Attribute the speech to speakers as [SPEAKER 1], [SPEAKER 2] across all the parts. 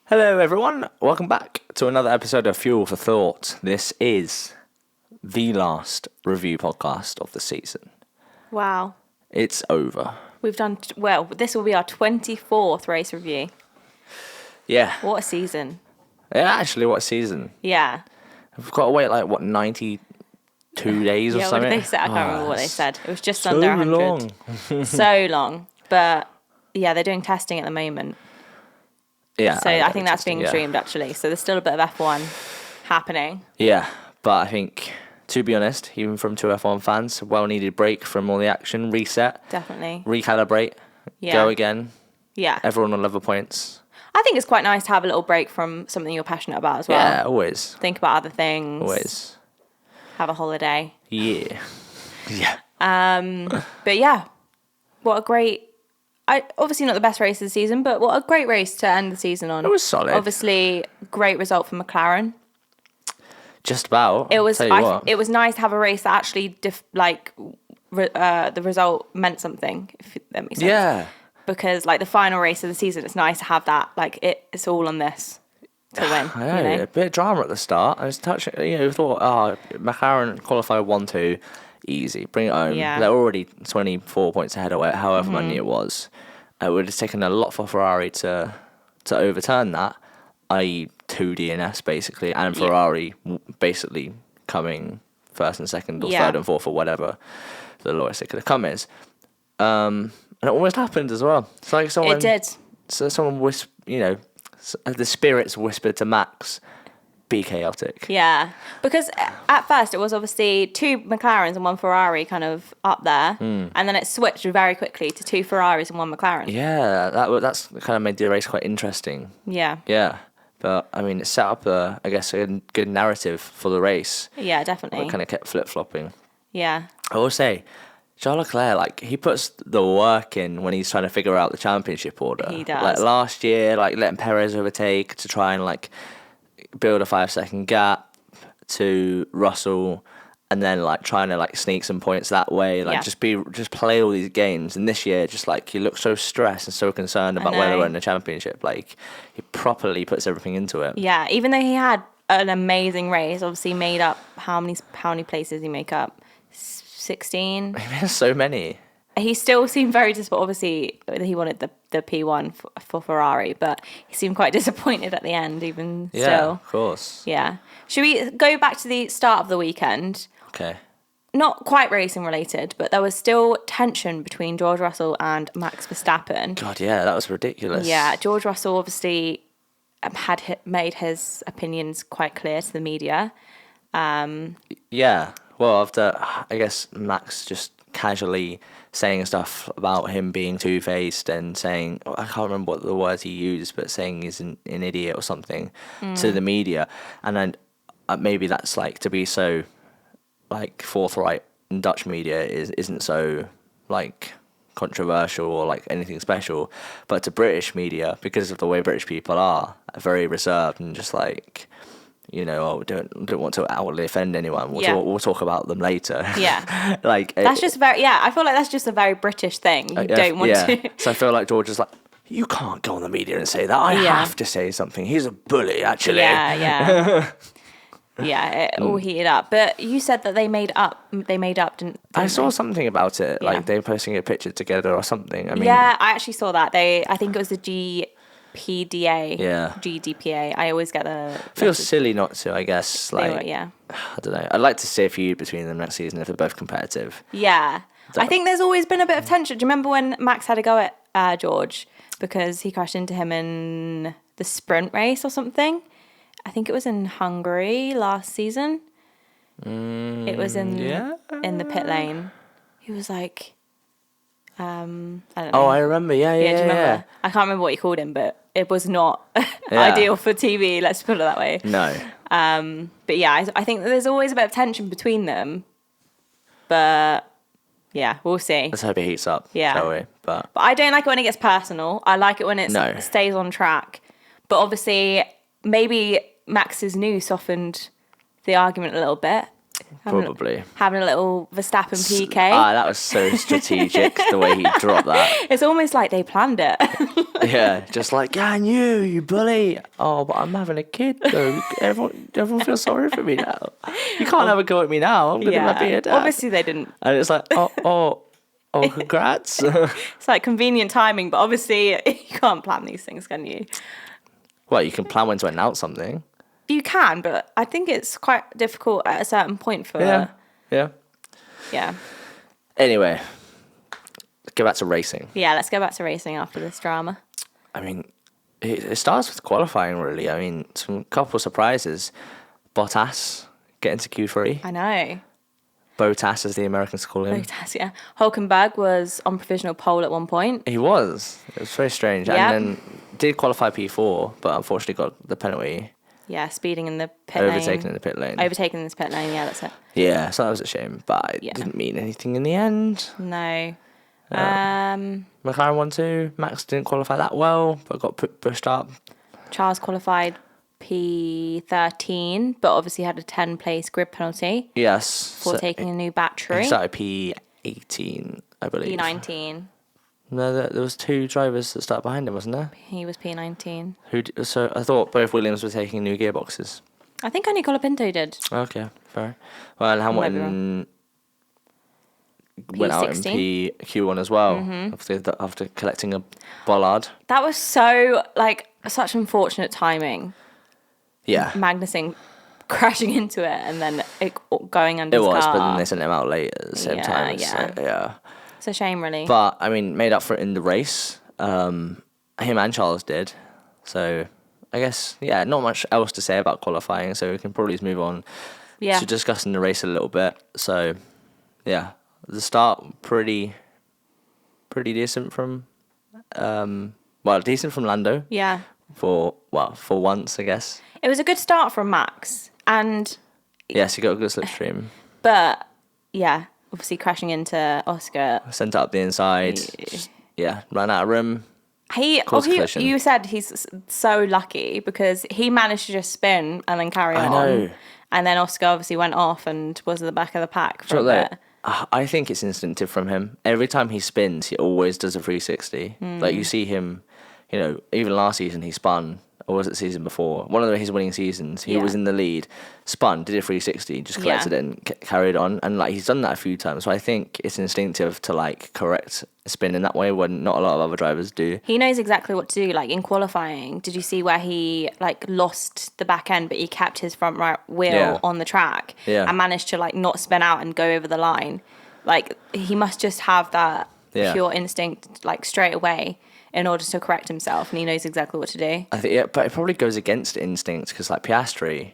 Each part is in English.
[SPEAKER 1] Hello, everyone. Welcome back to another episode of Fuel for Thought. This is the last review podcast of the season.
[SPEAKER 2] Wow.
[SPEAKER 1] It's over.
[SPEAKER 2] We've done, this will be our 24th race review.
[SPEAKER 1] Yeah.
[SPEAKER 2] What a season.
[SPEAKER 1] Yeah, actually, what a season.
[SPEAKER 2] Yeah.
[SPEAKER 1] We've got to wait, 92 days or
[SPEAKER 2] Yeah, what
[SPEAKER 1] something?
[SPEAKER 2] did they say? I can't remember what they said. It was just
[SPEAKER 1] so
[SPEAKER 2] under 100.
[SPEAKER 1] long.
[SPEAKER 2] So long. But, yeah, they're doing testing at the moment.
[SPEAKER 1] Yeah.
[SPEAKER 2] So I think that's being streamed, actually. So there's still a bit of F1 happening.
[SPEAKER 1] Yeah, but I think, to be honest, even from two F1 fans, well-needed break from all the action, reset.
[SPEAKER 2] Definitely.
[SPEAKER 1] Recalibrate.
[SPEAKER 2] Yeah.
[SPEAKER 1] Go again.
[SPEAKER 2] Yeah.
[SPEAKER 1] Everyone on level points.
[SPEAKER 2] I think it's quite nice to have a little break from something you're passionate about as well.
[SPEAKER 1] Yeah, always.
[SPEAKER 2] Think about other things.
[SPEAKER 1] Always.
[SPEAKER 2] Have a holiday.
[SPEAKER 1] Yeah. Yeah.
[SPEAKER 2] But yeah, what a great... obviously not the best race of the season, but what a great race to end the season on.
[SPEAKER 1] It was solid.
[SPEAKER 2] Obviously, great result for McLaren.
[SPEAKER 1] Just about.
[SPEAKER 2] It was.
[SPEAKER 1] Tell you what.
[SPEAKER 2] It was nice to have a race that actually, the result meant something. If that makes sense.
[SPEAKER 1] Yeah.
[SPEAKER 2] Because the final race of the season, it's nice to have that. It's all on this to win.
[SPEAKER 1] I know, a bit of drama at the start. I was touching. We thought, McLaren qualified 1-2. Easy, bring it home.
[SPEAKER 2] Yeah.
[SPEAKER 1] They're already 24 points ahead of it, however many it was. It would have taken a lot for Ferrari to overturn that, i.e. 2 DNS basically, and Ferrari basically coming first and second or third and fourth or whatever the lowest it could have come is. And it almost happened as well. It's like someone...
[SPEAKER 2] It did.
[SPEAKER 1] So someone the spirits whispered to Max, be chaotic.
[SPEAKER 2] Yeah, because at first it was obviously 2 McLarens and 1 Ferrari kind of up there, and then it switched very quickly to 2 Ferraris and 1 McLaren.
[SPEAKER 1] Yeah, that's kind of made the race quite interesting.
[SPEAKER 2] Yeah.
[SPEAKER 1] Yeah, but I mean, it set up a good narrative for the race.
[SPEAKER 2] Yeah, definitely.
[SPEAKER 1] It kind of kept flip-flopping.
[SPEAKER 2] Yeah.
[SPEAKER 1] I will say, Charles Leclerc, he puts the work in when he's trying to figure out the championship order.
[SPEAKER 2] He does.
[SPEAKER 1] Last year, letting Perez overtake to try and build a 5-second gap to Russell, and then trying to sneak some points that way, just play all these games. And this year, just he looks so stressed and so concerned about whether we're in the championship. He properly puts everything into it.
[SPEAKER 2] Yeah, even though he had an amazing race, obviously made up how many places he make up? 16.
[SPEAKER 1] He made so many.
[SPEAKER 2] He still seemed very disappointed. Obviously, he wanted the P1 for Ferrari, but he seemed quite disappointed at the end, even still.
[SPEAKER 1] Yeah, of course.
[SPEAKER 2] Yeah. Should we go back to the start of the weekend?
[SPEAKER 1] Okay.
[SPEAKER 2] Not quite racing related, but there was still tension between George Russell and Max Verstappen.
[SPEAKER 1] God, yeah, that was ridiculous.
[SPEAKER 2] Yeah, George Russell obviously had made his opinions quite clear to the media.
[SPEAKER 1] Yeah. Well, after, I guess, Max just casually saying stuff about him being two-faced and saying, I can't remember what the words he used, but saying he's an idiot or something to the media. And then maybe that's to be so forthright in Dutch media isn't so controversial or anything special, but to British media, because of the way British people are very reserved and just don't want to outwardly offend anyone. We'll talk about them later.
[SPEAKER 2] Yeah.
[SPEAKER 1] That's
[SPEAKER 2] just I feel like that's just a very British thing. You don't want to.
[SPEAKER 1] So I feel like George is you can't go on the media and say that. I have to say something. He's a bully, actually.
[SPEAKER 2] Yeah. Yeah, it all heated up. But you said that they made up, didn't
[SPEAKER 1] I saw
[SPEAKER 2] they?
[SPEAKER 1] something about it, they were posting a picture together or something. I mean,
[SPEAKER 2] yeah, I actually saw that. I think it was the GPDA.
[SPEAKER 1] Yeah.
[SPEAKER 2] GDPA. I always get the...
[SPEAKER 1] Feels silly not to, I guess.
[SPEAKER 2] yeah.
[SPEAKER 1] I don't know. I'd like to see a feud between them next season if they're both competitive.
[SPEAKER 2] Yeah. I think there's always been a bit of tension. Do you remember when Max had a go at George because he crashed into him in the sprint race or something? I think it was in Hungary last season. It was in the pit lane. He was I don't know.
[SPEAKER 1] Oh, I remember. Yeah.
[SPEAKER 2] Do you remember? I can't remember what he called him, but it was not ideal for TV. Let's put it that way.
[SPEAKER 1] No.
[SPEAKER 2] But yeah, I think that there's always a bit of tension between them. But yeah, we'll see.
[SPEAKER 1] Let's hope it heats up.
[SPEAKER 2] Yeah.
[SPEAKER 1] Shall we? But
[SPEAKER 2] I don't like it when it gets personal. I like it when it stays on track. But obviously, maybe Max's news softened the argument a little bit.
[SPEAKER 1] Probably.
[SPEAKER 2] Having a little Verstappen PK.
[SPEAKER 1] That was so strategic, the way he dropped that.
[SPEAKER 2] It's almost like they planned it.
[SPEAKER 1] Yeah, just like, yeah, you bully. Oh, but I'm having a kid, though. Everyone feels sorry for me now. You can't have a go at me now. I'm going to be a dad.
[SPEAKER 2] Obviously they didn't.
[SPEAKER 1] And it's like, oh, congrats.
[SPEAKER 2] It's like convenient timing, but obviously you can't plan these things, can you?
[SPEAKER 1] Well, you can plan when to announce something.
[SPEAKER 2] You can, but I think it's quite difficult at a certain point for...
[SPEAKER 1] Yeah. Anyway, let's go back to racing.
[SPEAKER 2] Yeah, let's go back to racing after this drama.
[SPEAKER 1] I mean, it starts with qualifying, really. I mean, some couple of surprises. Bottas getting to Q3.
[SPEAKER 2] I know.
[SPEAKER 1] Bottas, as the Americans call him.
[SPEAKER 2] Bottas, yeah. Hulkenberg was on provisional pole at one point.
[SPEAKER 1] He was. It was very strange.
[SPEAKER 2] Yep.
[SPEAKER 1] And then did qualify P4, but unfortunately got the penalty.
[SPEAKER 2] Yeah, speeding in the pit lane.
[SPEAKER 1] Overtaken in the pit lane.
[SPEAKER 2] Overtaken in this pit lane, yeah, that's it.
[SPEAKER 1] Yeah, so that was a shame, but it didn't mean anything in the end.
[SPEAKER 2] No.
[SPEAKER 1] McLaren won too. Max didn't qualify that well, but got pushed up.
[SPEAKER 2] Charles qualified P13, but obviously had a 10-place grid penalty.
[SPEAKER 1] Yes.
[SPEAKER 2] For taking a new battery.
[SPEAKER 1] He started P18, I believe.
[SPEAKER 2] P19.
[SPEAKER 1] No, there was two drivers that started behind him, wasn't there?
[SPEAKER 2] He was P19.
[SPEAKER 1] So I thought both Williams were taking new gearboxes.
[SPEAKER 2] I think only Colapinto did.
[SPEAKER 1] Okay, fair. Well, Hamilton went out in Q1 as well after collecting a bollard.
[SPEAKER 2] That was so, such unfortunate timing.
[SPEAKER 1] Yeah.
[SPEAKER 2] Magnussen crashing into it and then it going under his car.
[SPEAKER 1] It was, but then they sent him out late at the same time.
[SPEAKER 2] Yeah. It's a shame, really.
[SPEAKER 1] But, I mean, made up for it in the race. Him and Charles did. So, I guess, not much else to say about qualifying, so we can probably just move on to discussing the race a little bit. So, yeah, the start pretty decent from, decent from Lando.
[SPEAKER 2] Yeah.
[SPEAKER 1] For once, I guess.
[SPEAKER 2] It was a good start from Max, and...
[SPEAKER 1] Yes, he got a good slipstream.
[SPEAKER 2] But, obviously crashing into Oscar.
[SPEAKER 1] Sent up the inside. Ran out of room.
[SPEAKER 2] You said he's so lucky because he managed to just spin and then carry on.
[SPEAKER 1] I know.
[SPEAKER 2] And then Oscar obviously went off and was at the back of the pack for a bit.
[SPEAKER 1] I think it's instinctive from him. Every time he spins, he always does a 360. Like you see him, even last season he spun, or was it the season before? One of his winning seasons, he was in the lead, spun, did a 360, just collected it and carried on. And he's done that a few times. So I think it's instinctive to correct a spin in that way when not a lot of other drivers do.
[SPEAKER 2] He knows exactly what to do. In qualifying, did you see where he lost the back end, but he kept his front right wheel on the track and managed to not spin out and go over the line? He must just have that pure instinct straight away in order to correct himself, and he knows exactly what to do.
[SPEAKER 1] I think, but it probably goes against instinct because, Piastri,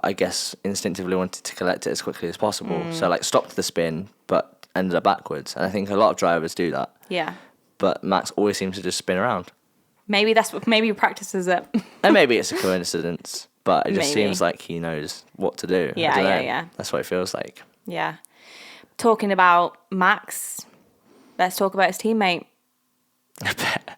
[SPEAKER 1] I guess, instinctively wanted to collect it as quickly as possible. So, stopped the spin, but ended up backwards. And I think a lot of drivers do that.
[SPEAKER 2] Yeah.
[SPEAKER 1] But Max always seems to just spin around.
[SPEAKER 2] Maybe he practices it.
[SPEAKER 1] And maybe it's a coincidence, but it just seems like he knows what to do.
[SPEAKER 2] Yeah.
[SPEAKER 1] That's what it feels like.
[SPEAKER 2] Yeah. Talking about Max, let's talk about his teammate.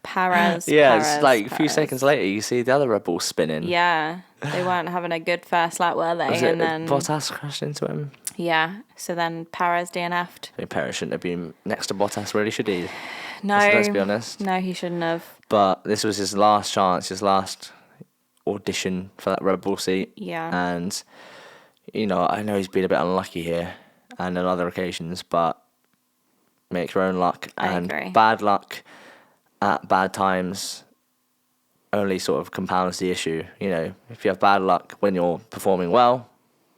[SPEAKER 2] Perez.
[SPEAKER 1] It's a few seconds later you see the other Red Bull spinning.
[SPEAKER 2] Yeah, they weren't having a good first lap, were they?
[SPEAKER 1] Then Bottas crashed into him.
[SPEAKER 2] Yeah, so then Perez DNF'd.
[SPEAKER 1] I mean, Perez shouldn't have been next to Bottas, really, should he?
[SPEAKER 2] No.
[SPEAKER 1] Let's be honest.
[SPEAKER 2] No, he shouldn't have.
[SPEAKER 1] But this was his last chance, his last audition for that Red Bull seat.
[SPEAKER 2] Yeah.
[SPEAKER 1] And, I know he's been a bit unlucky here and on other occasions, but make your own luck.
[SPEAKER 2] I agree.
[SPEAKER 1] Bad luck at bad times only sort of compounds the issue. If you have bad luck when you're performing well,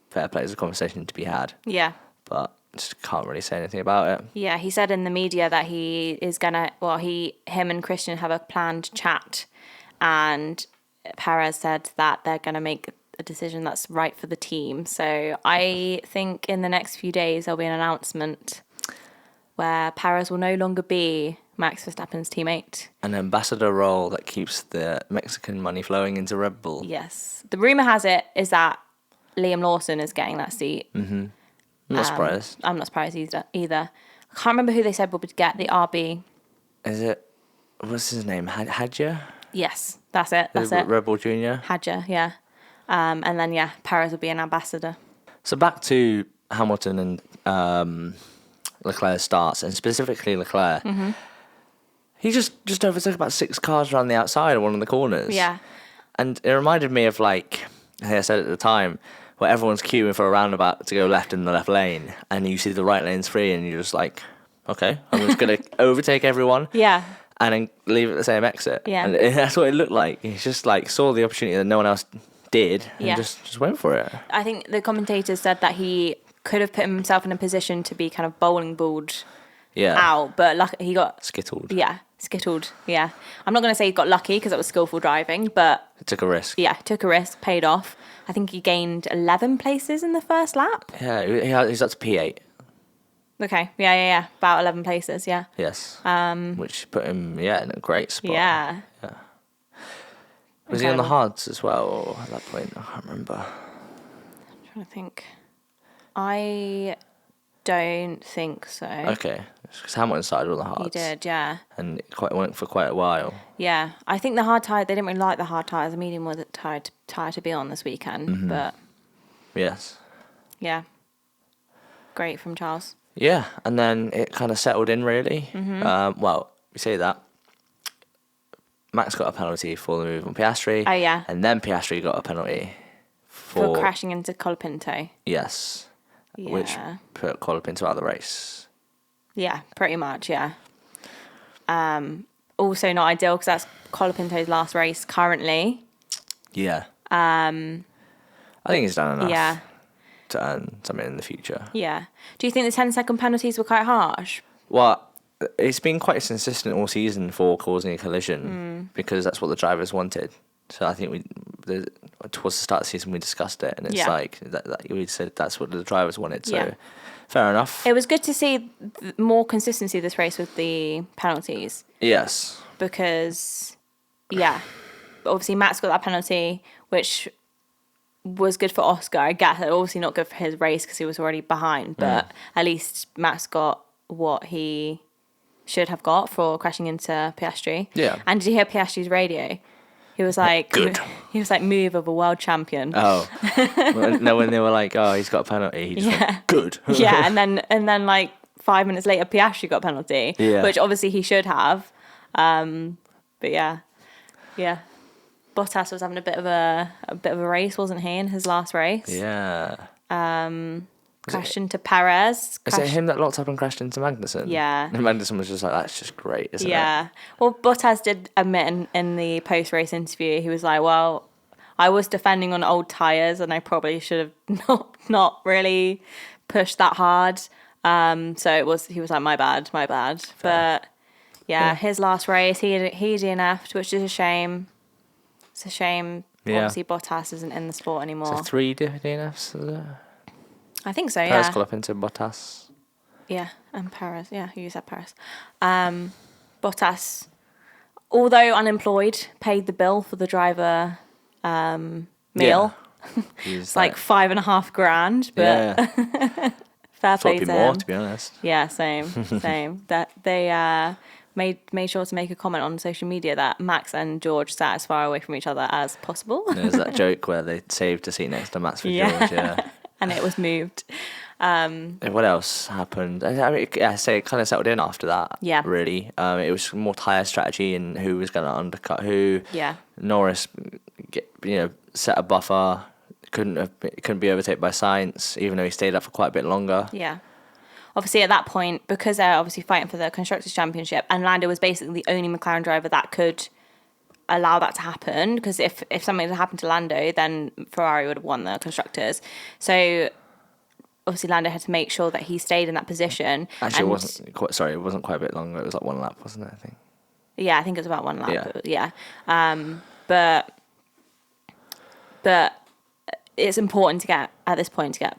[SPEAKER 1] fair play is a conversation to be had.
[SPEAKER 2] Yeah.
[SPEAKER 1] But just can't really say anything about it.
[SPEAKER 2] Yeah, he said in the media that he is him and Christian have a planned chat, and Perez said that they're going to make a decision that's right for the team. So I think in the next few days there'll be an announcement where Perez will no longer be Max Verstappen's teammate.
[SPEAKER 1] An ambassador role that keeps the Mexican money flowing into Red Bull.
[SPEAKER 2] Yes. The rumour has it is that Liam Lawson is getting that seat.
[SPEAKER 1] Mm-hmm. I'm not surprised.
[SPEAKER 2] I'm not surprised either. I can't remember who they said would get the RB.
[SPEAKER 1] Is it, what's his name, Hadja?
[SPEAKER 2] Yes, that's it.
[SPEAKER 1] Red Bull Junior?
[SPEAKER 2] Hadja, yeah. And then, Perez will be an ambassador.
[SPEAKER 1] So back to Hamilton and Leclerc starts, and specifically Leclerc, he just overtook about 6 cars around the outside of one of the corners.
[SPEAKER 2] Yeah.
[SPEAKER 1] And it reminded me of, like, I said at the time, where everyone's queuing for a roundabout to go left in the left lane, and you see the right lane's free, and you're just like, okay, I'm just going to overtake everyone.
[SPEAKER 2] Yeah.
[SPEAKER 1] And then leave at the same exit.
[SPEAKER 2] Yeah.
[SPEAKER 1] And that's what it looked like. He just, like, saw the opportunity that no one else did, and
[SPEAKER 2] Yeah.
[SPEAKER 1] just went for it.
[SPEAKER 2] I think the commentators said that he could have put himself in a position to be kind of bowling balled
[SPEAKER 1] Yeah.
[SPEAKER 2] out, but he got
[SPEAKER 1] Skittled.
[SPEAKER 2] Yeah, skittled. Yeah, I'm not going to say he got lucky because it was skillful driving, but
[SPEAKER 1] It took a risk.
[SPEAKER 2] yeah, took a risk, paid off. I think he gained 11 places in the first lap.
[SPEAKER 1] Yeah, he's up to P8.
[SPEAKER 2] Okay, yeah, about 11 places. Yeah,
[SPEAKER 1] Yes. Which put him, in a great spot.
[SPEAKER 2] yeah.
[SPEAKER 1] Was he on the
[SPEAKER 2] Incredible.
[SPEAKER 1] hards as well, or at that point? I can't remember.
[SPEAKER 2] I'm trying to think. I don't think so.
[SPEAKER 1] Okay. Because Hamilton started on the hards.
[SPEAKER 2] He did, yeah.
[SPEAKER 1] And went for quite a while.
[SPEAKER 2] Yeah, I think the hard tyre, they didn't really like the hard tyres. The medium was a tyre to be on this weekend, but
[SPEAKER 1] Yes.
[SPEAKER 2] yeah. Great from Charles.
[SPEAKER 1] Yeah, and then it kind of settled in, really. Well, we say that. Max got a penalty for the move on Piastri.
[SPEAKER 2] Oh, yeah.
[SPEAKER 1] And then Piastri got a penalty
[SPEAKER 2] For crashing into Colapinto.
[SPEAKER 1] Yes.
[SPEAKER 2] Yeah.
[SPEAKER 1] Which put Colapinto out of the race.
[SPEAKER 2] Yeah, pretty much, yeah. Also not ideal because that's Colapinto's last race currently.
[SPEAKER 1] Yeah. I think he's done enough
[SPEAKER 2] Yeah,
[SPEAKER 1] to earn something in the future.
[SPEAKER 2] yeah. Do you think the 10-second penalties were quite harsh?
[SPEAKER 1] Well, it's been quite consistent all season for causing a collision because that's what the drivers wanted. So I think towards the start of the season we discussed it, and it's
[SPEAKER 2] Yeah.
[SPEAKER 1] like that we said that's what the drivers wanted. So
[SPEAKER 2] Yeah.
[SPEAKER 1] fair enough.
[SPEAKER 2] It was good to see more consistency this race with the penalties
[SPEAKER 1] Yes.
[SPEAKER 2] because, yeah, obviously Max got that penalty, which was good for Oscar. I guess obviously not good for his race because he was already behind, but at least Max got what he should have got for crashing into Piastri.
[SPEAKER 1] Yeah.
[SPEAKER 2] And did you hear Piastri's radio? He was like,
[SPEAKER 1] Good.
[SPEAKER 2] He was like, move of a world champion.
[SPEAKER 1] Oh. No, when they were like, oh, he's got a penalty, he just went, good.
[SPEAKER 2] Yeah, and then like 5 minutes later, Piastri got a penalty,
[SPEAKER 1] Yeah.
[SPEAKER 2] which obviously he should have. But yeah. Bottas was having a bit of a race, wasn't he, in his last race?
[SPEAKER 1] Yeah.
[SPEAKER 2] Crashed into Perez.
[SPEAKER 1] Is it him that locked up and crashed into Magnussen?
[SPEAKER 2] Yeah.
[SPEAKER 1] And Magnussen was just like, that's just great, isn't it?
[SPEAKER 2] Yeah. Well, Bottas did admit in the post-race interview, he was like, well, I was defending on old tyres and I probably should have not really pushed that hard. So he was like, my bad.
[SPEAKER 1] Fair.
[SPEAKER 2] But yeah, his last race, he DNF'd, which is a shame. It's a shame.
[SPEAKER 1] Yeah.
[SPEAKER 2] Obviously, Bottas isn't in the sport anymore.
[SPEAKER 1] So 3 DNFs, is it?
[SPEAKER 2] I think so,
[SPEAKER 1] Perez,
[SPEAKER 2] yeah.
[SPEAKER 1] Colapinto, Bottas.
[SPEAKER 2] Yeah, and Perez. Yeah, you said Perez. Bottas, although unemployed, paid the bill for the driver meal. It's like $5,500, but fair
[SPEAKER 1] Thought
[SPEAKER 2] play
[SPEAKER 1] it'd
[SPEAKER 2] to
[SPEAKER 1] be more,
[SPEAKER 2] him.
[SPEAKER 1] to be honest.
[SPEAKER 2] Yeah, same. That they made sure to make a comment on social media that Max and George sat as far away from each other as possible.
[SPEAKER 1] There's that joke where they saved a seat next to Max for
[SPEAKER 2] Yeah.
[SPEAKER 1] George, yeah.
[SPEAKER 2] And it was moved.
[SPEAKER 1] And what else happened? I mean, I say it kind of settled in after that.
[SPEAKER 2] Yeah.
[SPEAKER 1] Really, it was more tyre strategy and who was going to undercut who.
[SPEAKER 2] Yeah.
[SPEAKER 1] Norris, set a buffer. Couldn't be overtaken by Sainz, even though he stayed up for quite a bit longer.
[SPEAKER 2] Yeah. Obviously, at that point, because they're obviously fighting for the Constructors' Championship, and Lando was basically the only McLaren driver that could allow that to happen, because if something had happened to Lando, then Ferrari would have won the Constructors. So, obviously, Lando had to make sure that he stayed in that position.
[SPEAKER 1] Actually, it wasn't quite a bit longer. It was like 1 lap, wasn't it, I think?
[SPEAKER 2] Yeah, I think it was about 1 lap.
[SPEAKER 1] Yeah.
[SPEAKER 2] Yeah. But it's important to get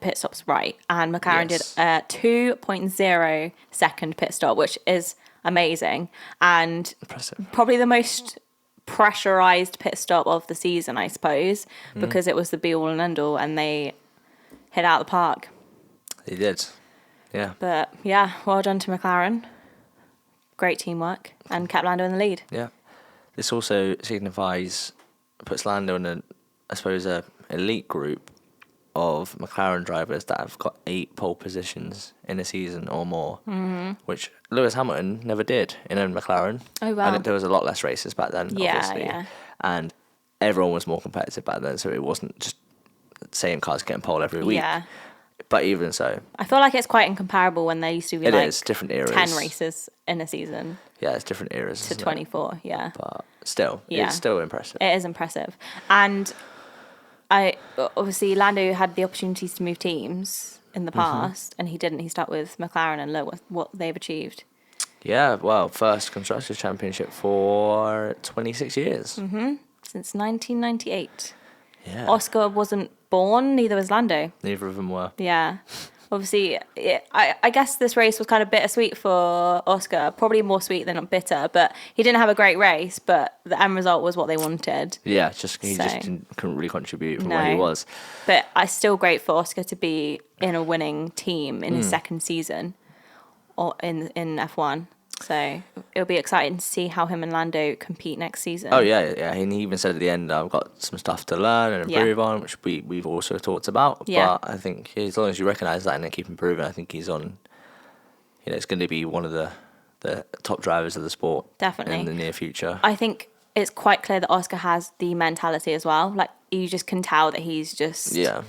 [SPEAKER 2] pit stops right. And McLaren
[SPEAKER 1] Yes.
[SPEAKER 2] did a 2.0 second pit stop, which is amazing. And
[SPEAKER 1] Impressive.
[SPEAKER 2] probably the most pressurized pit stop of the season, I suppose, because it was the be all and end all and they hit out the park.
[SPEAKER 1] He did. Yeah.
[SPEAKER 2] But yeah, well done to McLaren. Great teamwork and kept Lando in the lead.
[SPEAKER 1] Yeah. This also puts Lando in a elite group of McLaren drivers that have got 8 pole positions in a season or more, which Lewis Hamilton never did in a McLaren.
[SPEAKER 2] Oh, wow.
[SPEAKER 1] And there was a lot less races back then,
[SPEAKER 2] Yeah,
[SPEAKER 1] obviously.
[SPEAKER 2] yeah.
[SPEAKER 1] And everyone was more competitive back then, so it wasn't just the same cars getting pole every week.
[SPEAKER 2] Yeah.
[SPEAKER 1] But even so,
[SPEAKER 2] I feel like it's quite incomparable when there used to be
[SPEAKER 1] it
[SPEAKER 2] like
[SPEAKER 1] is different eras.
[SPEAKER 2] 10 races in a season
[SPEAKER 1] Yeah, it's different eras.
[SPEAKER 2] to
[SPEAKER 1] isn't it?
[SPEAKER 2] 24. Yeah.
[SPEAKER 1] But still,
[SPEAKER 2] Yeah.
[SPEAKER 1] it's still impressive.
[SPEAKER 2] It is impressive. And obviously Lando had the opportunities to move teams in the past, and he didn't. He stuck with McLaren, and look what they've achieved.
[SPEAKER 1] Yeah, well, first Constructors' Championship for 26 years.
[SPEAKER 2] Since 1998.
[SPEAKER 1] Yeah.
[SPEAKER 2] Oscar wasn't born, neither was Lando.
[SPEAKER 1] Neither of them were.
[SPEAKER 2] Yeah. Obviously, I guess this race was kind of bittersweet for Oscar. Probably more sweet than bitter, but he didn't have a great race, but the end result was what they wanted.
[SPEAKER 1] Yeah, he just
[SPEAKER 2] So-
[SPEAKER 1] couldn't really contribute from
[SPEAKER 2] No.
[SPEAKER 1] where he was.
[SPEAKER 2] But I still great for Oscar to be in a winning team in
[SPEAKER 1] Hmm.
[SPEAKER 2] his second season or in F1. So it'll be exciting to see how him and Lando compete next season.
[SPEAKER 1] Oh, yeah. And he even said at the end, I've got some stuff to learn and improve on, which we've also talked about.
[SPEAKER 2] Yeah.
[SPEAKER 1] But I think as long as you recognise that and then keep improving, I think he's on, it's going to be one of the top drivers of the sport.
[SPEAKER 2] Definitely.
[SPEAKER 1] In the near future.
[SPEAKER 2] I think it's quite clear that Oscar has the mentality as well. Like, you just can tell that he's just...
[SPEAKER 1] Yeah.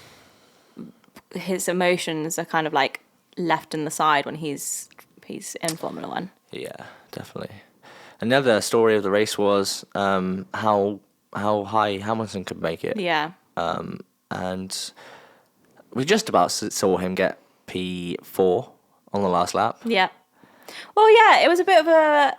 [SPEAKER 2] His emotions are kind of like left in the side when he's in Formula One.
[SPEAKER 1] Yeah, definitely. Another story of the race was how high Hamilton could make it.
[SPEAKER 2] Yeah.
[SPEAKER 1] And we just about saw him get P4 on the last lap.
[SPEAKER 2] Yeah. Well, yeah, it was a bit of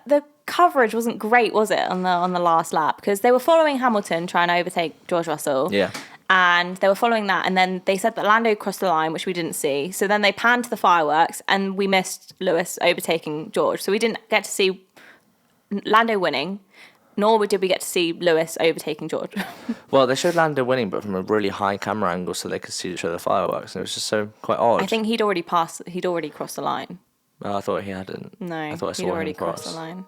[SPEAKER 2] the coverage wasn't great, was it, on the last lap? Because they were following Hamilton trying to overtake George Russell.
[SPEAKER 1] Yeah.
[SPEAKER 2] And they were following that, and then they said that Lando crossed the line, which we didn't see. So then they panned to the fireworks, and we missed Lewis overtaking George. So we didn't get to see Lando winning, nor did we get to see Lewis overtaking George.
[SPEAKER 1] Well, they showed Lando winning, but from a really high camera angle, so they could see each other fireworks, and it was just so quite odd.
[SPEAKER 2] I think he'd already crossed the line.
[SPEAKER 1] Oh, I thought he hadn't.
[SPEAKER 2] No,
[SPEAKER 1] I thought I
[SPEAKER 2] he'd
[SPEAKER 1] saw
[SPEAKER 2] already
[SPEAKER 1] him cross.
[SPEAKER 2] crossed the line.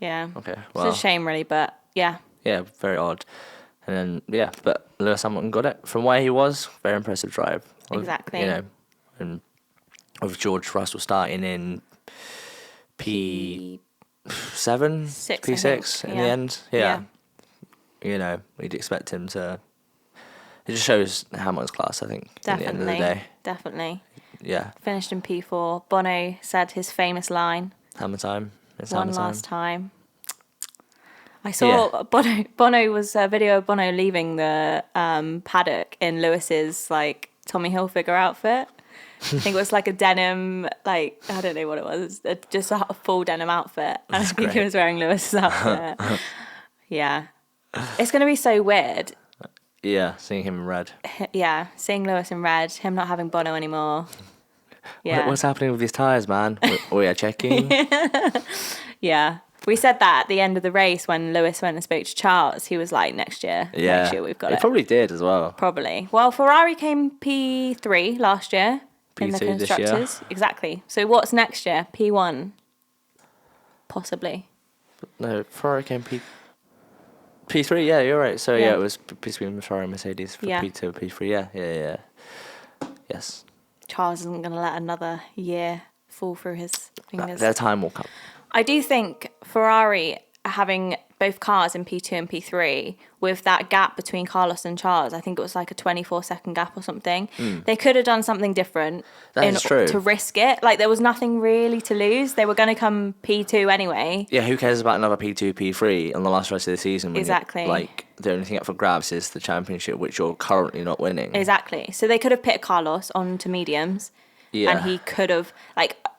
[SPEAKER 2] Yeah.
[SPEAKER 1] Okay,
[SPEAKER 2] It's
[SPEAKER 1] well,
[SPEAKER 2] a shame, really, but yeah.
[SPEAKER 1] yeah, very odd. And then but Lewis Hamilton got it from where he was. Very impressive drive.
[SPEAKER 2] Exactly.
[SPEAKER 1] And with George Russell starting in P7,
[SPEAKER 2] Six, I
[SPEAKER 1] P6
[SPEAKER 2] think.
[SPEAKER 1] in the end. Yeah. We'd expect him to. It just shows Hamilton's class, I think, at the end of the day.
[SPEAKER 2] Definitely.
[SPEAKER 1] Yeah.
[SPEAKER 2] Finished in P4. Bono said his famous line,
[SPEAKER 1] Hammer time. It's
[SPEAKER 2] one
[SPEAKER 1] hammer time.
[SPEAKER 2] last time. I saw Bono was a video of Bono leaving the paddock in Lewis's like Tommy Hilfiger outfit. I think it was like a denim, I don't know what it was, just a full denim outfit. And I think he
[SPEAKER 1] great.
[SPEAKER 2] was wearing Lewis's outfit. Yeah. It's going to be so weird.
[SPEAKER 1] Yeah, seeing him in red.
[SPEAKER 2] Yeah, seeing Lewis in red, him not having Bono anymore. Yeah.
[SPEAKER 1] What's happening with these tyres, man? We are checking.
[SPEAKER 2] Yeah. We said that at the end of the race when Lewis went and spoke to Charles. He was like, next year we've got it.
[SPEAKER 1] Probably did as well.
[SPEAKER 2] Probably. Well, Ferrari came P3 last year in the
[SPEAKER 1] P2 this year.
[SPEAKER 2] constructors. Exactly. So what's next year? P1? Possibly.
[SPEAKER 1] No, Ferrari came P3, yeah, you're right. So, it was between Ferrari and Mercedes for P2 and P3, yeah. Yes.
[SPEAKER 2] Charles isn't going to let another year fall through his fingers.
[SPEAKER 1] Their time will come.
[SPEAKER 2] I do think Ferrari having both cars in P2 and P3 with that gap between Carlos and Charles, I think it was like a 24-second gap or something. They could have done something different
[SPEAKER 1] True.
[SPEAKER 2] to risk it. Like, there was nothing really to lose. They were going to come P2 anyway.
[SPEAKER 1] Yeah, who cares about another P2, P3 on the last race of the season? When
[SPEAKER 2] Exactly.
[SPEAKER 1] The only thing up for grabs is the championship, which you're currently not winning.
[SPEAKER 2] Exactly. So they could have pitted Carlos onto mediums.
[SPEAKER 1] Yeah.
[SPEAKER 2] And he could have,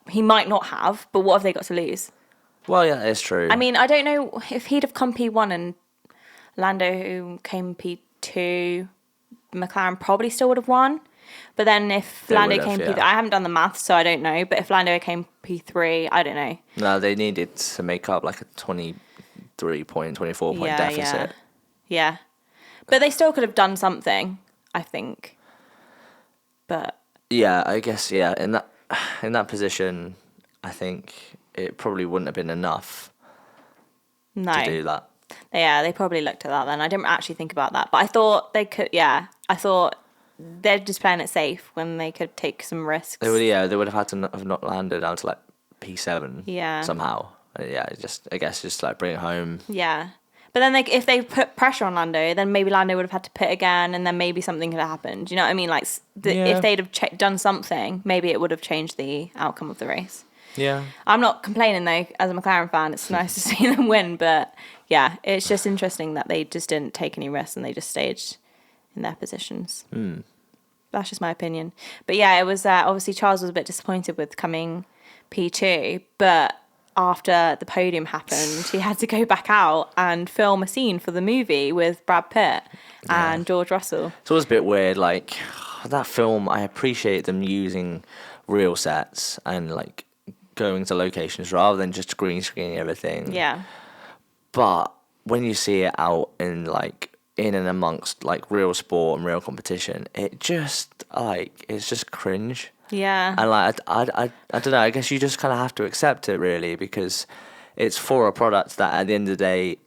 [SPEAKER 2] he might not have, but what have they got to lose?
[SPEAKER 1] Well, yeah, it's true.
[SPEAKER 2] I mean, I don't know if he'd have come P1 and Lando came P2, McLaren probably still would have won. But then if
[SPEAKER 1] They
[SPEAKER 2] Lando
[SPEAKER 1] would have,
[SPEAKER 2] came
[SPEAKER 1] yeah.
[SPEAKER 2] P3, I haven't done the maths, so I don't know. But if Lando came P3, I don't know.
[SPEAKER 1] No, they needed to make up like a 23-point, 24-point deficit.
[SPEAKER 2] Yeah. But they still could have done something, I think. But
[SPEAKER 1] Yeah, I guess, yeah. In that position, I think it probably wouldn't have been enough
[SPEAKER 2] no.
[SPEAKER 1] to do that.
[SPEAKER 2] Yeah, they probably looked at that then. I didn't actually think about that. But I thought they could, I thought they're just playing it safe when they could take some risks.
[SPEAKER 1] They would have had to have not landed down to like P7 somehow. I guess just like bring it home.
[SPEAKER 2] Yeah. But then if they put pressure on Lando, then maybe Lando would have had to pit again, and then maybe something could have happened. Do you know what I mean? Like, if they'd have done something, maybe it would have changed the outcome of the race.
[SPEAKER 1] Yeah.
[SPEAKER 2] I'm not complaining, though, as a McLaren fan. It's nice to see them win. But, yeah, it's just interesting that they just didn't take any risks and they just stayed in their positions. That's just my opinion. But, yeah, it was obviously Charles was a bit disappointed with coming P2, but after the podium happened, he had to go back out and film a scene for the movie with Brad Pitt and George Russell.
[SPEAKER 1] It's always a bit weird, like, that film, I appreciate them using real sets and, like, going to locations rather than just green screening everything.
[SPEAKER 2] Yeah.
[SPEAKER 1] But when you see it out in, like, in and amongst, like, real sport and real competition, it just, like, it's just cringe.
[SPEAKER 2] Yeah.
[SPEAKER 1] And like I don't know, I guess you just kind of have to accept it really, because it's for a product that at the end of the day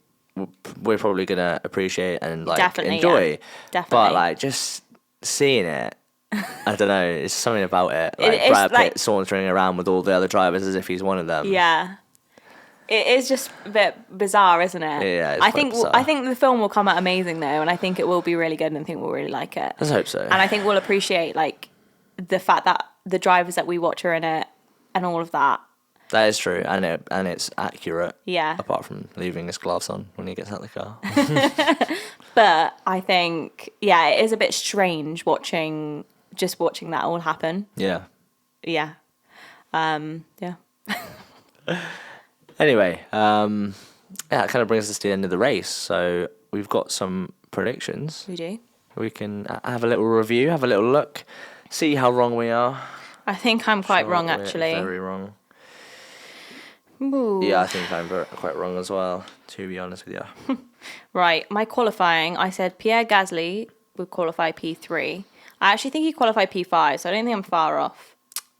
[SPEAKER 1] we're probably going to appreciate and like
[SPEAKER 2] Definitely,
[SPEAKER 1] enjoy.
[SPEAKER 2] yeah. Definitely.
[SPEAKER 1] But like just seeing it, I don't know, it's something about it. Like
[SPEAKER 2] It's
[SPEAKER 1] Brad Pitt
[SPEAKER 2] like,
[SPEAKER 1] sauntering around with all the other drivers as if he's one of them.
[SPEAKER 2] yeah. It is just a bit bizarre, isn't it?
[SPEAKER 1] Yeah, it's
[SPEAKER 2] I
[SPEAKER 1] quite
[SPEAKER 2] think
[SPEAKER 1] bizarre.
[SPEAKER 2] I think the film will come out amazing though, and I think it will be really good, and I think we'll really like it.
[SPEAKER 1] Let's hope so.
[SPEAKER 2] And I think we'll appreciate like the fact that the drivers that we watch are in it and all of that.
[SPEAKER 1] That is true, and it's accurate.
[SPEAKER 2] Yeah.
[SPEAKER 1] Apart from leaving his gloves on when he gets out of the car.
[SPEAKER 2] But I think, yeah, it is a bit strange watching that all happen.
[SPEAKER 1] Yeah.
[SPEAKER 2] Yeah. Yeah.
[SPEAKER 1] Anyway, it kind of brings us to the end of the race. So we've got some predictions.
[SPEAKER 2] We do.
[SPEAKER 1] We can have a little review, have a little look, see how wrong we are.
[SPEAKER 2] I think I'm quite wrong,
[SPEAKER 1] We're
[SPEAKER 2] actually.
[SPEAKER 1] Very wrong.
[SPEAKER 2] Ooh.
[SPEAKER 1] Yeah, I think I'm quite wrong as well, to be honest with you.
[SPEAKER 2] Right, my qualifying, I said Pierre Gasly would qualify P3. I actually think he qualified P5, so I don't think I'm far off.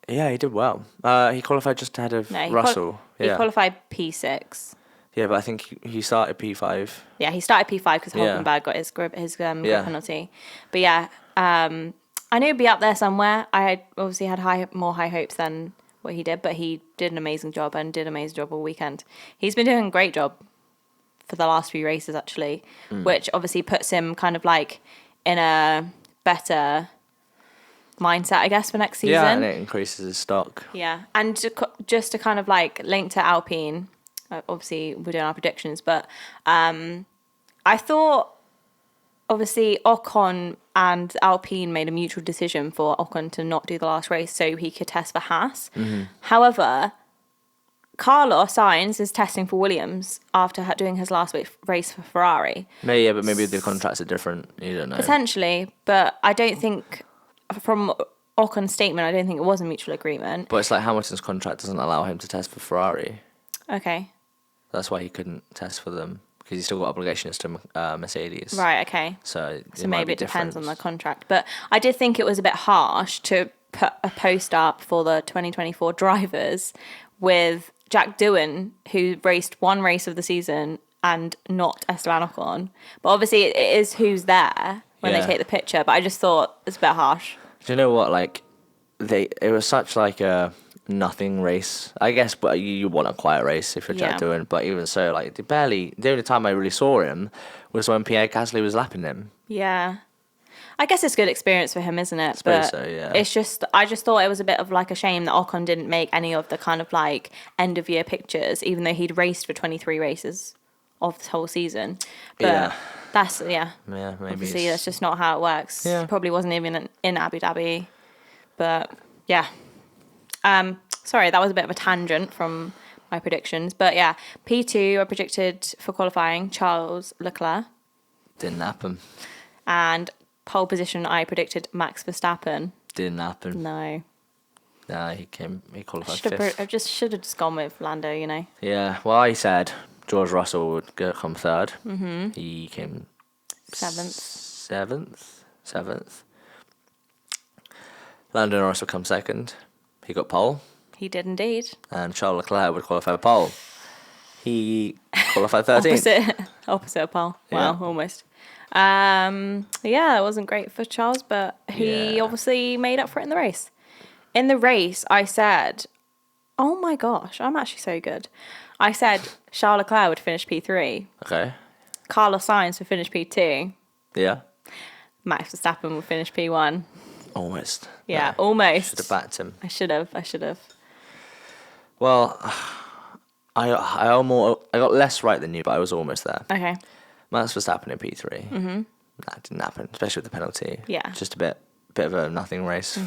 [SPEAKER 1] Yeah, he did well. He qualified just ahead of Russell.
[SPEAKER 2] He qualified P6.
[SPEAKER 1] Yeah, but I think he started P5.
[SPEAKER 2] Yeah, he started P5 because
[SPEAKER 1] Yeah.
[SPEAKER 2] Hulkenberg got his grip penalty. But yeah, I knew he'd be up there somewhere. I had obviously had more high hopes than what he did, but he did an amazing job and did an amazing job all weekend. He's been doing a great job for the last few races, actually, which obviously puts him kind of like in a better mindset, I guess, for next season.
[SPEAKER 1] Yeah, and it increases his stock.
[SPEAKER 2] Yeah, and just to kind of like link to Alpine, obviously we're doing our predictions, but I thought obviously Ocon and Alpine made a mutual decision for Ocon to not do the last race so he could test for Haas.
[SPEAKER 1] Mm-hmm.
[SPEAKER 2] However, Carlos Sainz is testing for Williams after doing his last race for Ferrari.
[SPEAKER 1] Yeah, but maybe the contracts are different. You don't know.
[SPEAKER 2] Potentially, but I don't think, from Ocon's statement, I don't think it was a mutual agreement.
[SPEAKER 1] But it's like Hamilton's contract doesn't allow him to test for Ferrari.
[SPEAKER 2] Okay.
[SPEAKER 1] That's why he couldn't test for them, because he's still got obligations to Mercedes.
[SPEAKER 2] Right, okay.
[SPEAKER 1] So
[SPEAKER 2] Maybe it depends on the contract. But I did think it was a bit harsh to put a post up for the 2024 drivers with Jack Doohan, who raced one race of the season, and not Esteban Ocon. But obviously it is who's there when they take the picture. But I just thought it's a bit harsh.
[SPEAKER 1] Do you know what? Like, it was such like a nothing race, I guess. But you want a quiet race if you're Jack Doohan. But even so, like, the only time I really saw him was when Pierre Gasly was lapping him.
[SPEAKER 2] Yeah. I guess it's good experience for him, isn't it?
[SPEAKER 1] I suppose so, yeah.
[SPEAKER 2] It's just, I just thought it was a bit of like a shame that Ocon didn't make any of the kind of like end of year pictures, even though he'd raced for 23 races of the whole season. But that's,
[SPEAKER 1] Yeah, maybe.
[SPEAKER 2] obviously that's just not how it works.
[SPEAKER 1] Yeah.
[SPEAKER 2] Probably wasn't even in Abu Dhabi. But yeah. Sorry, that was a bit of a tangent from my predictions. But yeah, P2 I predicted for qualifying Charles Leclerc.
[SPEAKER 1] Didn't happen.
[SPEAKER 2] And pole position, I predicted Max Verstappen.
[SPEAKER 1] Didn't happen.
[SPEAKER 2] No.
[SPEAKER 1] Nah, he qualified fifth.
[SPEAKER 2] I should have just gone with Lando, you know.
[SPEAKER 1] Yeah, well, I said George Russell would come third. Mm-hmm. He came seventh. Lando Norris would come second. He got pole.
[SPEAKER 2] He did indeed.
[SPEAKER 1] And Charles Leclerc would qualify for pole. He qualified 13th.
[SPEAKER 2] Opposite of Paul.
[SPEAKER 1] Yeah.
[SPEAKER 2] Wow, almost. Yeah, it wasn't great for Charles, but he obviously made up for it in the race. In the race, I said, oh my gosh, I'm actually so good. I said Charles Leclerc would finish P3.
[SPEAKER 1] Okay.
[SPEAKER 2] Carlos Sainz would finish P2.
[SPEAKER 1] Yeah. Max
[SPEAKER 2] Verstappen would finish P1.
[SPEAKER 1] Almost.
[SPEAKER 2] Yeah, almost.
[SPEAKER 1] Should have backed him.
[SPEAKER 2] I should have.
[SPEAKER 1] Well, I got less right than you, but I was almost there.
[SPEAKER 2] Okay.
[SPEAKER 1] Max Verstappen in P3. Mm-hmm. That didn't happen, especially with the penalty.
[SPEAKER 2] Yeah.
[SPEAKER 1] Just a bit of a nothing race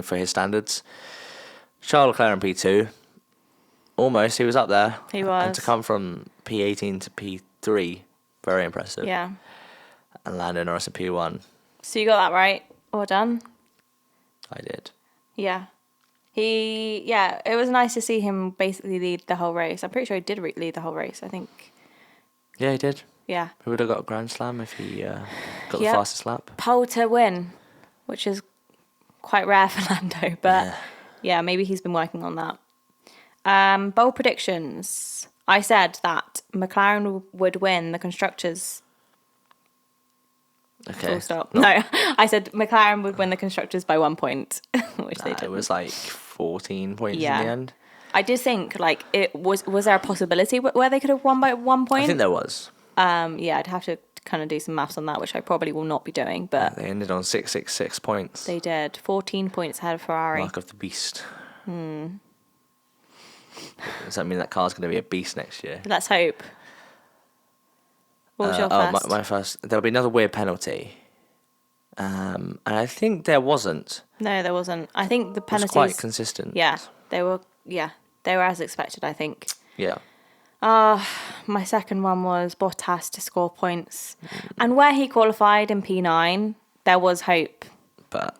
[SPEAKER 1] for his standards. Charles Leclerc in P2. Almost, he was up there.
[SPEAKER 2] He was.
[SPEAKER 1] And to come from P18 to P3, very impressive.
[SPEAKER 2] Yeah.
[SPEAKER 1] And Lando Norris in P1.
[SPEAKER 2] So you got that right. Well done.
[SPEAKER 1] I did.
[SPEAKER 2] Yeah. It was nice to see him basically lead the whole race. I'm pretty sure he did lead the whole race, I think.
[SPEAKER 1] Yeah, he did.
[SPEAKER 2] Yeah.
[SPEAKER 1] He would have got a Grand Slam if he got the fastest lap.
[SPEAKER 2] Pole to win, which is quite rare for Lando, but yeah, maybe he's been working on that. Bold predictions. I said that McLaren would win the Constructors.
[SPEAKER 1] Okay.
[SPEAKER 2] Full stop. No, I said McLaren would win the Constructors by 1 point, which they did.
[SPEAKER 1] It was like 14 points in the end.
[SPEAKER 2] I did think, like, it was there a possibility where they could have won by 1 point?
[SPEAKER 1] I think there was.
[SPEAKER 2] I'd have to kind of do some maths on that, which I probably will not be doing, but...
[SPEAKER 1] They ended on 666 points.
[SPEAKER 2] They did. 14 points ahead of Ferrari.
[SPEAKER 1] Mark of the beast. Does that mean that car's going to be a beast next year?
[SPEAKER 2] Let's hope. What was your first?
[SPEAKER 1] My first... There'll be another weird penalty. And I think there wasn't.
[SPEAKER 2] No, there wasn't. I think the penalties...
[SPEAKER 1] It was quite consistent.
[SPEAKER 2] Yeah, they were as expected, I think.
[SPEAKER 1] Yeah.
[SPEAKER 2] My second one was Bottas to score points. And where he qualified in P9, there was hope. But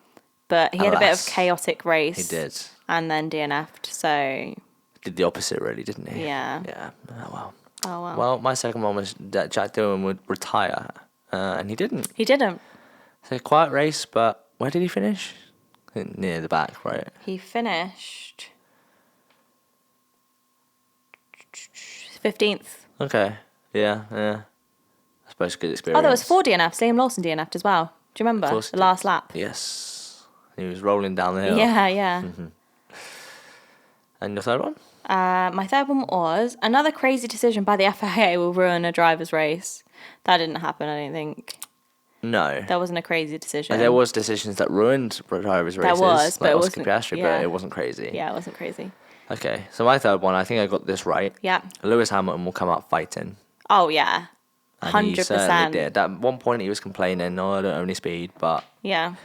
[SPEAKER 2] he had a bit of chaotic race.
[SPEAKER 1] He did.
[SPEAKER 2] And then DNF'd, so...
[SPEAKER 1] Did the opposite, really, didn't he?
[SPEAKER 2] Yeah.
[SPEAKER 1] Yeah. Oh, well.
[SPEAKER 2] Oh,
[SPEAKER 1] Well, my second one was that Jack Dillon would retire, and he didn't.
[SPEAKER 2] He didn't.
[SPEAKER 1] So a quiet race, but where did he finish? I think near the back, right?
[SPEAKER 2] He finished 15th.
[SPEAKER 1] Okay. Yeah. I suppose good experience.
[SPEAKER 2] Oh, there was 4 DNFs. Liam Lawson DNF'd as well. Do you remember? The last lap.
[SPEAKER 1] Yes. He was rolling down the hill.
[SPEAKER 2] Yeah.
[SPEAKER 1] And your third one?
[SPEAKER 2] My third one was another crazy decision by the FIA will ruin a driver's race. That didn't happen, I don't think.
[SPEAKER 1] No.
[SPEAKER 2] That wasn't a crazy decision.
[SPEAKER 1] There was decisions that ruined drivers' races.
[SPEAKER 2] There was, but
[SPEAKER 1] like
[SPEAKER 2] it
[SPEAKER 1] Oscar
[SPEAKER 2] wasn't.
[SPEAKER 1] Piastri, but it wasn't crazy.
[SPEAKER 2] Yeah, it wasn't crazy.
[SPEAKER 1] Okay, so my third one, I think I got this right.
[SPEAKER 2] Yeah.
[SPEAKER 1] Lewis Hamilton will come up fighting.
[SPEAKER 2] Oh, yeah. 100%.
[SPEAKER 1] And he certainly did. At one point he was complaining, I don't own any speed, but...
[SPEAKER 2] Yeah.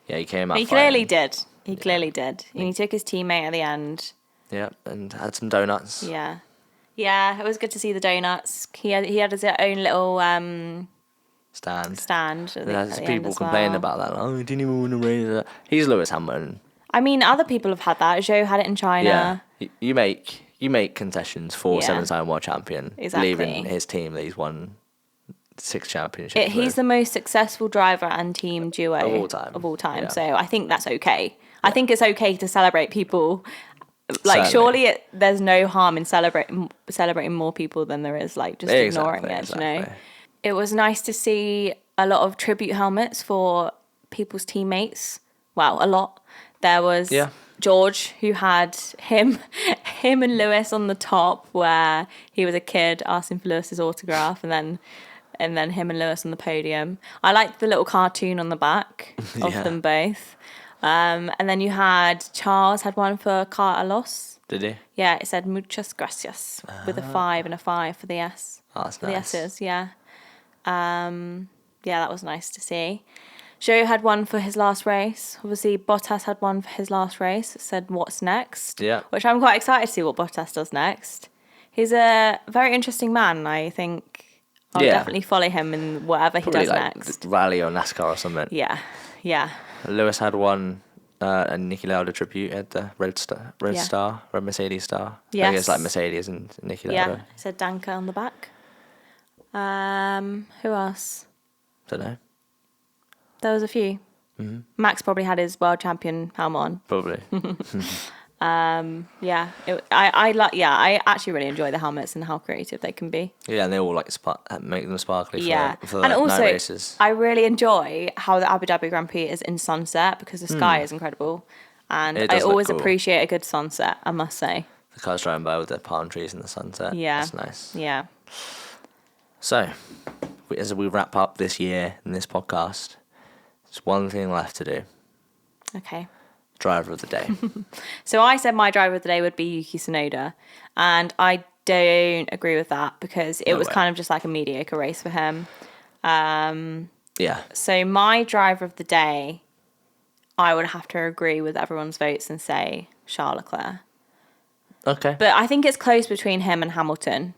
[SPEAKER 1] Yeah, he came up
[SPEAKER 2] He
[SPEAKER 1] fighting.
[SPEAKER 2] clearly did. He clearly did. And he took his teammate at the end.
[SPEAKER 1] Yeah, and had some donuts.
[SPEAKER 2] Yeah. Yeah, it was good to see the donuts. He had his own little
[SPEAKER 1] Stand.
[SPEAKER 2] There's
[SPEAKER 1] people complaining about that. Like, oh, he didn't even win a race. He's Lewis Hamilton.
[SPEAKER 2] I mean, other people have had that. Zhou had it in China.
[SPEAKER 1] Yeah, you make concessions for 7-time world champion,
[SPEAKER 2] Exactly.
[SPEAKER 1] leaving his team that he's won 6 championships.
[SPEAKER 2] He's the most successful driver and team duo
[SPEAKER 1] of all time. Yeah.
[SPEAKER 2] So I think that's okay. I think it's okay to celebrate people. Like,
[SPEAKER 1] Certainly.
[SPEAKER 2] surely there's no harm in celebrating more people than there is, like, just ignoring it, you know? It was nice to see a lot of tribute helmets for people's teammates. Well, a lot. There was George, who had him and Lewis on the top, where he was a kid asking for Lewis's autograph, and then him and Lewis on the podium. I liked the little cartoon on the back of them both. And then you had Charles had one for Carlos.
[SPEAKER 1] Did he?
[SPEAKER 2] Yeah, it said muchas gracias with a 5 and a 5 for the S.
[SPEAKER 1] Oh, that's
[SPEAKER 2] for
[SPEAKER 1] nice.
[SPEAKER 2] the S's, yeah. That was nice to see. Zhou had one for his last race. Obviously, Bottas had one for his last race. It said, what's next?
[SPEAKER 1] Yeah.
[SPEAKER 2] Which I'm quite excited to see what Bottas does next. He's a very interesting man. I think I'll definitely follow him in whatever he does
[SPEAKER 1] like
[SPEAKER 2] next.
[SPEAKER 1] Rally or NASCAR or something.
[SPEAKER 2] Yeah.
[SPEAKER 1] Lewis had one, and Niki Lauda tribute at the Red Mercedes star.
[SPEAKER 2] Yes.
[SPEAKER 1] I guess like Mercedes and Niki Lauda.
[SPEAKER 2] Yeah, it said Danke on the back. Who else?
[SPEAKER 1] Don't know.
[SPEAKER 2] There was a few. Max probably had his world champion helmet on.
[SPEAKER 1] Probably.
[SPEAKER 2] I actually really enjoy the helmets and how creative they can be.
[SPEAKER 1] Yeah, and they all like make them sparkly for
[SPEAKER 2] And
[SPEAKER 1] night
[SPEAKER 2] also,
[SPEAKER 1] races.
[SPEAKER 2] I really enjoy how the Abu Dhabi Grand Prix is in sunset because the sky is incredible. And
[SPEAKER 1] It
[SPEAKER 2] I
[SPEAKER 1] does look
[SPEAKER 2] always
[SPEAKER 1] cool.
[SPEAKER 2] appreciate a good sunset, I must say.
[SPEAKER 1] The cars driving by with the palm trees in the sunset.
[SPEAKER 2] Yeah.
[SPEAKER 1] That's nice.
[SPEAKER 2] Yeah.
[SPEAKER 1] So, as we wrap up this year in this podcast, there's one thing left to do.
[SPEAKER 2] Okay.
[SPEAKER 1] Driver of the day.
[SPEAKER 2] So I said my driver of the day would be Yuki Tsunoda, and I don't agree with that because it was kind of just like a mediocre race for him.
[SPEAKER 1] Yeah.
[SPEAKER 2] So my driver of the day, I would have to agree with everyone's votes and say Charles Leclerc.
[SPEAKER 1] Okay.
[SPEAKER 2] But I think it's close between him and Hamilton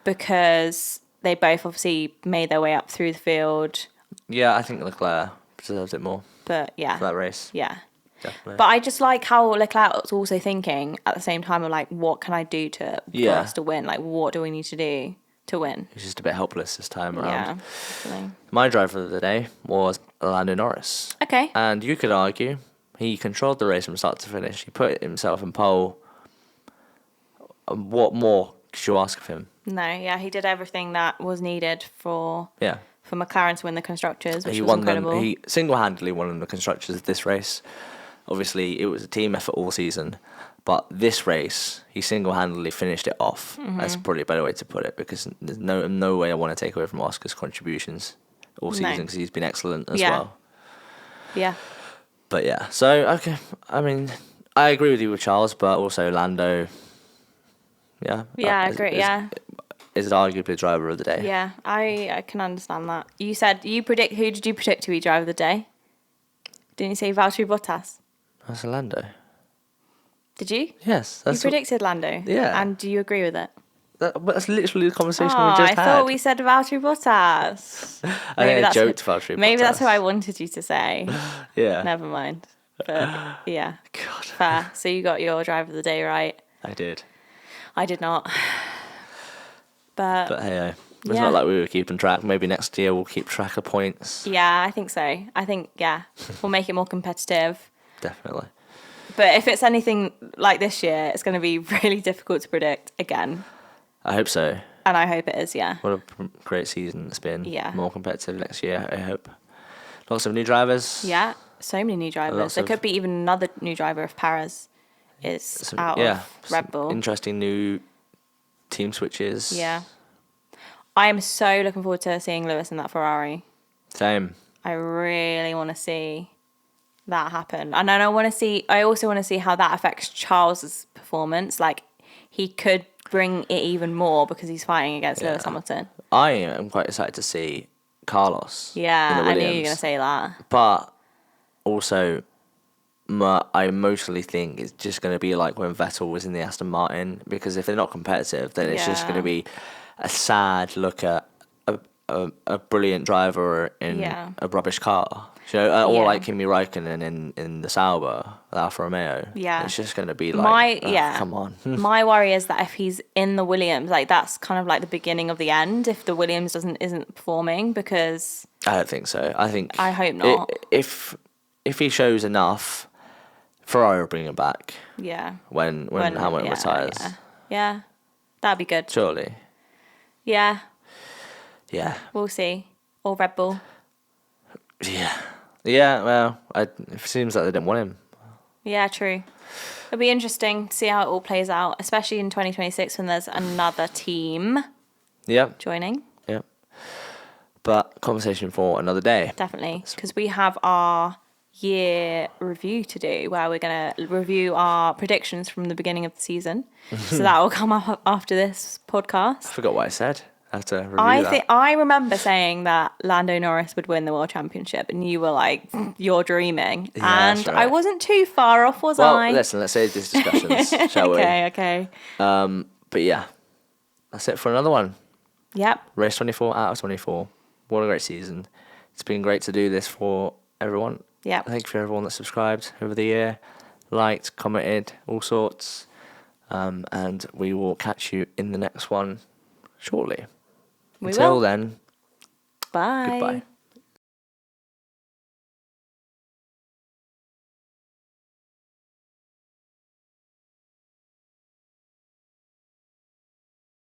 [SPEAKER 2] because they both obviously made their way up through the field.
[SPEAKER 1] Yeah, I think Leclerc deserves it more
[SPEAKER 2] But yeah.
[SPEAKER 1] for that race.
[SPEAKER 2] Yeah.
[SPEAKER 1] Definitely.
[SPEAKER 2] But I just like how Leclerc was also thinking at the same time of like, what can I do for us to win? Like, what do we need to do to win?
[SPEAKER 1] He's just a bit helpless this time around.
[SPEAKER 2] Yeah. Definitely.
[SPEAKER 1] My driver of the day was Lando Norris.
[SPEAKER 2] Okay.
[SPEAKER 1] And you could argue he controlled the race from start to finish. He put himself in pole. What more could you ask of him?
[SPEAKER 2] No, yeah, he did everything that was needed for McLaren to win the constructors, which was incredible.
[SPEAKER 1] He single-handedly won the constructors of this race. Obviously, it was a team effort all season, but this race, he single-handedly finished it off. That's probably a better way to put it, because there's no way I want to take away from Oscar's contributions all season, because he's been excellent as well.
[SPEAKER 2] Yeah.
[SPEAKER 1] But yeah, so, okay, I mean, I agree with you with Charles, but also Lando,
[SPEAKER 2] Yeah, I agree,
[SPEAKER 1] is arguably driver of the day.
[SPEAKER 2] Yeah, I can understand that. You said, who did you predict to be driver of the day? Didn't you say Valtteri Bottas?
[SPEAKER 1] That's Lando.
[SPEAKER 2] Did you?
[SPEAKER 1] Yes.
[SPEAKER 2] You predicted Lando?
[SPEAKER 1] Yeah.
[SPEAKER 2] And do you agree with it?
[SPEAKER 1] That's literally the conversation we
[SPEAKER 2] I
[SPEAKER 1] just had.
[SPEAKER 2] thought we said Valtteri Bottas.
[SPEAKER 1] I think I joked Valtteri Bottas.
[SPEAKER 2] Maybe that's who I wanted you to say.
[SPEAKER 1] Yeah.
[SPEAKER 2] Never mind. But yeah.
[SPEAKER 1] God.
[SPEAKER 2] Fair. So you got your driver of the day right.
[SPEAKER 1] I did.
[SPEAKER 2] I did not. But
[SPEAKER 1] hey, it's not like we were keeping track. Maybe next year we'll keep track of points.
[SPEAKER 2] Yeah, I think so. I think, we'll make it more competitive.
[SPEAKER 1] Definitely.
[SPEAKER 2] But if it's anything like this year, it's going to be really difficult to predict again.
[SPEAKER 1] I hope so.
[SPEAKER 2] And I hope it is, yeah.
[SPEAKER 1] What a great season it's been.
[SPEAKER 2] Yeah.
[SPEAKER 1] More competitive next year, I hope. Lots of new drivers.
[SPEAKER 2] Yeah, so many new drivers. There could be even another new driver if Perez is out of Red Bull.
[SPEAKER 1] Interesting new team switches.
[SPEAKER 2] Yeah. I am so looking forward to seeing Lewis in that Ferrari.
[SPEAKER 1] Same.
[SPEAKER 2] I really want to see that happen. And then I also want to see how that affects Charles's performance. Like, he could bring it even more because he's fighting against Lewis Hamilton.
[SPEAKER 1] I am quite excited to see Carlos.
[SPEAKER 2] Yeah, I knew you were going to say that.
[SPEAKER 1] But also, I mostly think it's just going to be like when Vettel was in the Aston Martin, because if they're not competitive, then it's just going to be a sad look at a brilliant driver in a rubbish car. Or like Kimi Räikkönen in the Sauber, the Alfa Romeo.
[SPEAKER 2] Yeah.
[SPEAKER 1] It's just going to be like, come on.
[SPEAKER 2] My worry is that if he's in the Williams, like that's kind of like the beginning of the end if the Williams isn't performing, because
[SPEAKER 1] I don't think so. I
[SPEAKER 2] hope not.
[SPEAKER 1] If he shows enough, Ferrari will bring him back.
[SPEAKER 2] Yeah.
[SPEAKER 1] When Hamilton retires.
[SPEAKER 2] Yeah. That'd be good.
[SPEAKER 1] Surely.
[SPEAKER 2] Yeah.
[SPEAKER 1] Yeah.
[SPEAKER 2] We'll see. Or Red Bull.
[SPEAKER 1] Yeah. Yeah, well, it seems like they didn't want him.
[SPEAKER 2] Yeah, true. It'll be interesting to see how it all plays out, especially in 2026 when there's another team joining.
[SPEAKER 1] Yep. But conversation for another day.
[SPEAKER 2] Definitely, because we have our year review to do where we're going to review our predictions from the beginning of the season. So that will come up after this podcast.
[SPEAKER 1] I forgot what I said. I have to review that.
[SPEAKER 2] I remember saying that Lando Norris would win the World Championship, and you were like, you're dreaming.
[SPEAKER 1] Yeah,
[SPEAKER 2] and
[SPEAKER 1] right.
[SPEAKER 2] I wasn't too far off, was I?
[SPEAKER 1] Well, listen, let's save these discussions, shall we?
[SPEAKER 2] Okay.
[SPEAKER 1] But yeah, that's it for another one.
[SPEAKER 2] Yep.
[SPEAKER 1] Race 24 out of 24. What a great season. It's been great to do this for everyone.
[SPEAKER 2] Yep.
[SPEAKER 1] Thank you for everyone that subscribed over the year, liked, commented, all sorts. And we will catch you in the next one shortly. Until then,
[SPEAKER 2] Bye.
[SPEAKER 1] goodbye.